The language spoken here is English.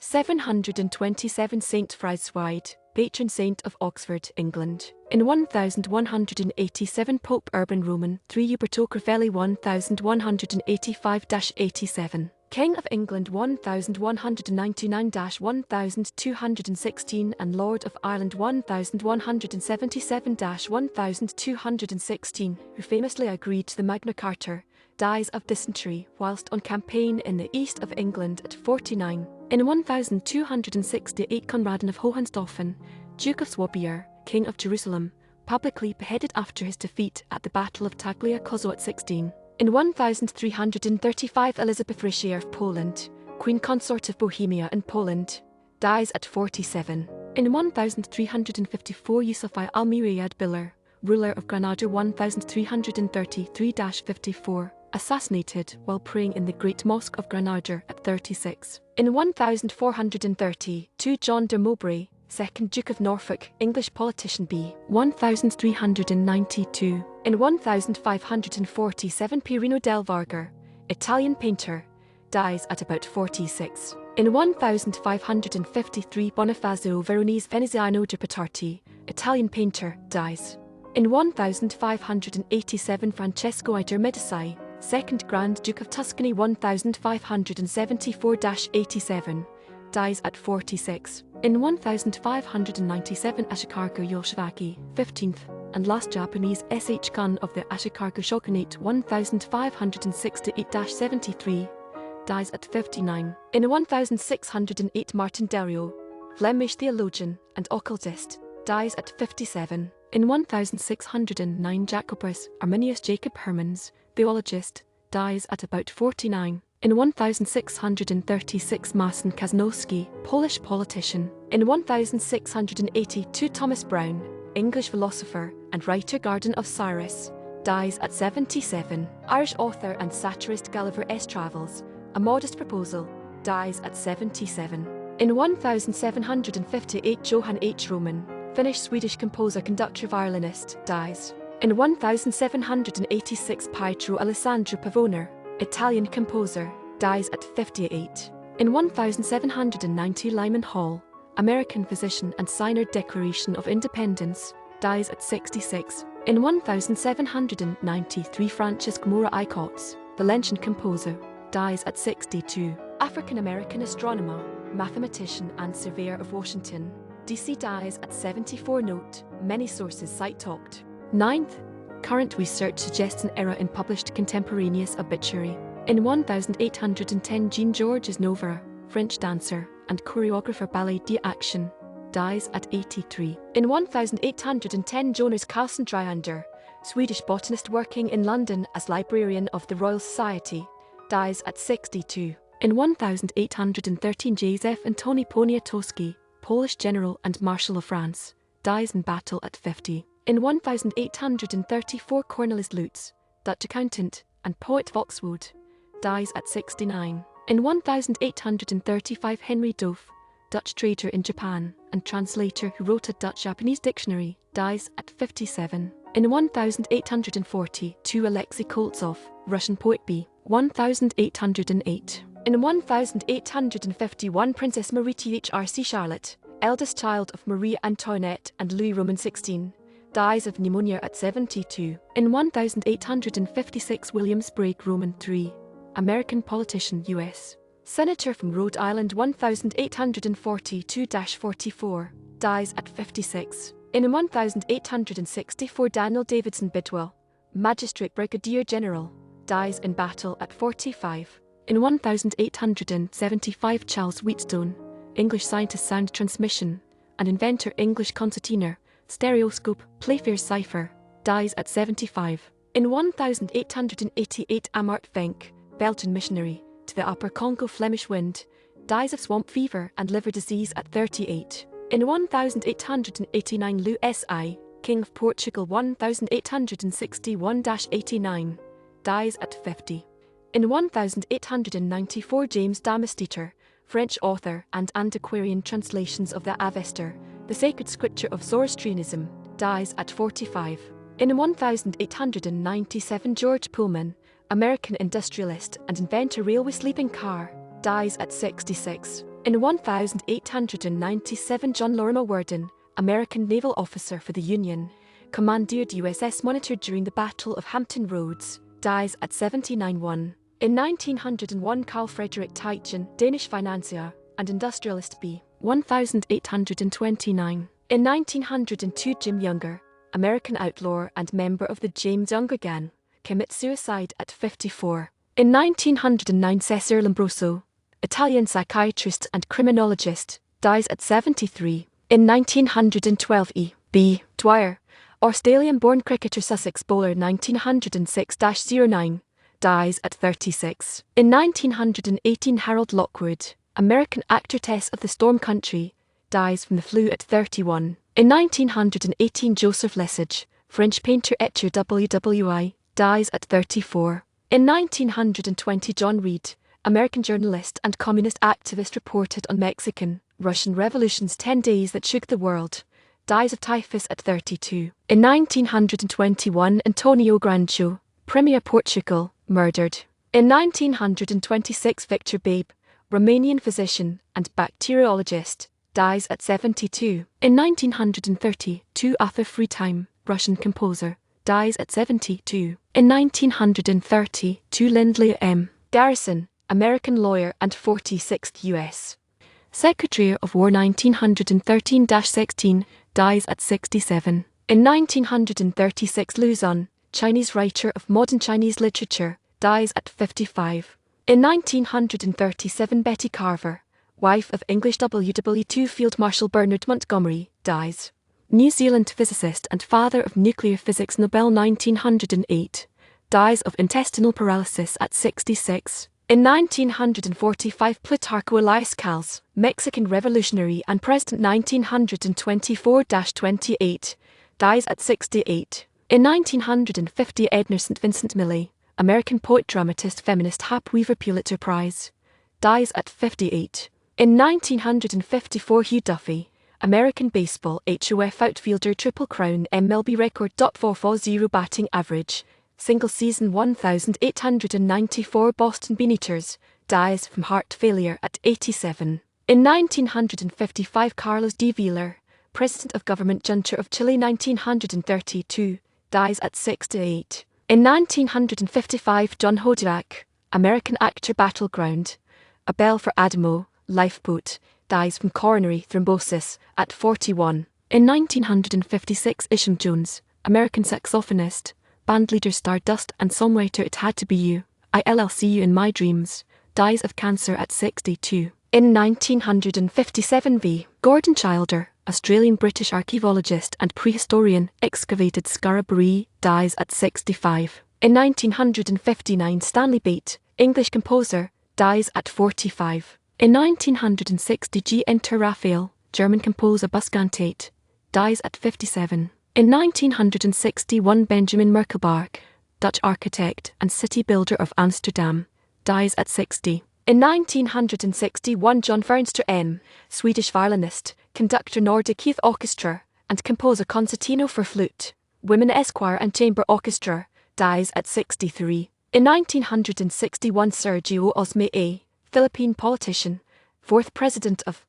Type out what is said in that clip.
727 Saint Frideswide, patron saint of Oxford, England. In 1187 Pope Urban Roman III Uberto Crivelli 1185-87. King of England 1199-1216 and Lord of Ireland 1177-1216, who famously agreed to the Magna Carta, dies of dysentery whilst on campaign in the east of England at 49. In 1268 Conradin of Hohenstaufen, Duke of Norfolk, King of Jerusalem, publicly beheaded after his defeat at the Battle of Tagliacozzo at 16. In 1335 Elisabeth Richeza of Poland, Queen Consort of Bohemia and Poland, dies at 47. In 1354 Yusuf I al-Murayyad ruler of Granada 1333-54, assassinated while praying in the Great Mosque of Granada at 36. In 1432 John de Mowbray, 2nd Duke of Norfolk, English politician b. 1392. In 1547 Pierino del Vaga, Italian painter, dies at about 46. In 1553 Bonifazio Veronese Veneziano de Petarti, Italian painter, dies. In 1587 Francesco I de Medici, 2nd Grand Duke of Tuscany 1574-87, dies at 46. In 1597 Ashikaga Yoshiaki, 15th and last Japanese Khan of the Ashikaga Shogunate 1568-73, dies at 59. In 1608 Martin Delrio, Flemish theologian and occultist, dies at 57. In 1609 Jacobus Arminius Jacob Hermans, theologist, dies at about 49. In 1636 Marcin Kazanowski, Polish politician. In 1682 Thomas Browne, English philosopher and writer Garden of Cyrus, dies at 77. Irish author and satirist Gulliver S. Travels, A Modest Proposal, dies at 77. In 1758 Johan H Roman, Finnish-Swedish composer conductor violinist, dies. In 1786 Pietro Alessandro Pavona, Italian composer, dies at 58. In 1790 Lyman Hall, American physician and signer Declaration of Independence, dies at 66. In 1793 Francesc Morera, Valencian composer, dies at 62. African-American astronomer, mathematician and surveyor of Washington, D.C. dies at 74. Note, many sources cite Toct. 9th. Current research suggests an error in published contemporaneous obituary. In 1810 Jean-Georges Noverre, French dancer and choreographer ballet d'action, dies at 83. In 1810 Jonas Carlsson Dryander, Swedish botanist working in London as librarian of the Royal Society, dies at 62. In 1813 Józef Antoni Poniatowski, Polish general and Marshal of France, dies in battle at 50. In 1834 Cornelis Loots, Dutch accountant and poet of Oxford, dies at 69. In 1835 Henry Doeff, Dutch trader in Japan and translator who wrote a Dutch-Japanese dictionary, dies at 57. In 1842 Aleksey Koltsov, Russian poet b. 1808. In 1851 Princess Marie-Thérèse-Charlotte, eldest child of Marie Antoinette and Louis Roman XVI, dies of pneumonia at 72. In 1856 William Sprague Roman III, American politician U.S. Senator from Rhode Island 1842-44, dies at 56. In 1864 Daniel Davidson Bidwell, Magistrate Brigadier General, dies in battle at 45. In 1875 Charles Wheatstone, English scientist sound transmission and inventor English concertina, stereoscope, Playfair cipher, dies at 75. In 1888 Amart Venk, Belgian missionary to the Upper Congo Flemish Wind, dies of swamp fever and liver disease at 38. In 1889 Louis Si, King of Portugal 1861-89, dies at 50. In 1894 James Damesteter, French author and antiquarian translations of the Avesta, the sacred scripture of Zoroastrianism, dies at 45. In 1897 George Pullman, American industrialist and inventor railway sleeping car, dies at 66. In 1897, John Lorimer Worden, American naval officer for the Union, commandeered USS Monitor during the Battle of Hampton Roads, dies at 79. In 1901, Carl Frederick Tietjen, Danish financier and industrialist b. 1829. In 1902, Jim Younger, American outlaw and member of the James Younger Gang, commits suicide at 54. In 1909, Cesare Lombroso, Italian psychiatrist and criminologist, dies at 73. In 1912, E. B. Dwyer, Australian-born cricketer, Sussex bowler 1906-09, dies at 36. In 1918, Harold Lockwood, American actor Tess of the Storm Country, dies from the flu at 31. In 1918, Joseph Lessage, French painter etcher WWI, dies at 34. In 1920, John Reed, American journalist and communist activist, reported on Mexican, Russian revolutions 10 days that shook the world, dies of typhus at 32. In 1921, Antonio Grancho, Premier Portugal, murdered. In 1926, Victor Babe, Romanian physician and bacteriologist, dies at 72. In 1932, Arthur Friedheim, Russian composer, dies at 72. In 1932, Lindley M. Garrison, American lawyer and 46th U.S. Secretary of War 1913-16, dies at 67. In 1936, Liu Xun, Chinese writer of modern Chinese literature, dies at 55. In 1937, Betty Carver, wife of English WW2 Field Marshal Bernard Montgomery, dies. New Zealand physicist and father of nuclear physics Nobel 1908, dies of intestinal paralysis at 66. In 1945, Plutarco Elias Calles, Mexican revolutionary and president 1924-28, dies at 68. In 1950, Edna St. Vincent Millay, American poet, dramatist, feminist, Hap Weaver Pulitzer Prize, dies at 58. In 1954, Hugh Duffy, American baseball HOF outfielder, Triple Crown MLB record .440 batting average, single season 1,894 Boston Beaneaters, dies from heart failure at 87. In 1955, Carlos D. Wheeler, President of Government Junta of Chile 1932, dies at 68. In 1955, John Hodiak, American actor, Battleground, A Bell for Adamo, Lifeboat, dies from coronary thrombosis at 41. In 1956, Isham Jones, American saxophonist, bandleader, Stardust and songwriter It Had to Be You, I'll See You in My Dreams, dies of cancer at 62. In 1957, V. Gordon Childer, Australian-British archaeologist and prehistorian, excavated Scaraburi, dies at 65. In 1959, Stanley Bate, English composer, dies at 45. In 1960, G. Enter Raphael, German composer Buscantate, dies at 57. In 1961, Benjamin Merkelbach, Dutch architect and city builder of Amsterdam, dies at 60. In 1961, John Fernster M., Swedish violinist, conductor, Nordic Youth Orchestra, and composer, concertino for flute, women esquire and chamber orchestra, dies at 63. In 1961, Sergio Osme A., Philippine politician, fourth president of